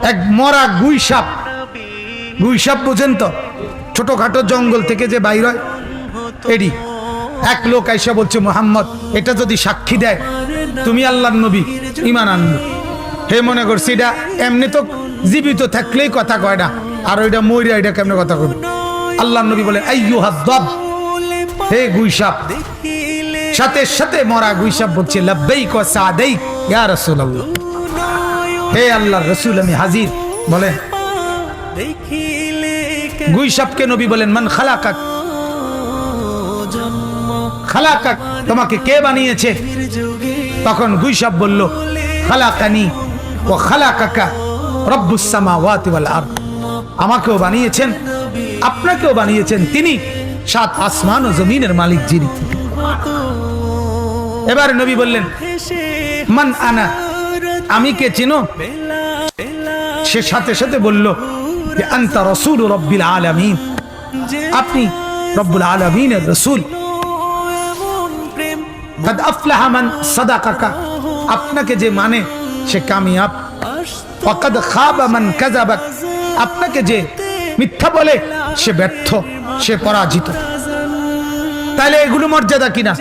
এক মরা গুই সাপ বোঝেন তো, ছোটখাটো জঙ্গল থেকে যে বাইর হয় এডি। এক লোক আইসা বলছে, মুহাম্মদ এটা যদি সাক্ষী দেয় তুমি আল্লাহর নবী, ঈমান আনবো। হে মনে করছি এটা এমনি তো জীবিত থাকলেই কথা কয় না, আর ওইটা মইরা এটা কেমনে কথা কবে। আল্লাহর নবী বলেন, আইয়ুহাদ দাব, হে গুই সাপ। সাথে সাথে মরা গুই সাপ বলছে, লাব্বাইক ওয়া সাদাইক ইয়া রাসূলুল্লাহ, হে আল্লাহর রাসূল আমি হাজির। বলেন গুই সাপকে নবী বলেন, মান খালাকাক, খালাকাক তোমাকে কে বানিয়েছে? তখন গুই সাপ বলল, খালাকানি ওয়া খালাকাকা রব্বুস সামাওয়াতি ওয়াল আরদ, আমাকেও বানিয়েছেন আপনাকেও বানিয়েছেন তিনি, সাত আসমান ও জমিনের মালিক যিনি। এবার নবী বললেন, মান আনা, আমি কে চিনো? সে সাথে সাথে বলল যে আনতা রাসূল রাব্বিল আলামিন, আপনি রব্বুল আলামিনের রাসূল। কাদ আফলাহা মান সাদাকাকা, আপনাকে যে মানে সে কামিয়াব। ওয়া কাদ খাবা মান কাযাবাক, আপনাকে যে মিথ্যা বলে সে ব্যর্থ, সে পরাজিত। তাহলে এগুলো মর্যাদা কিনা?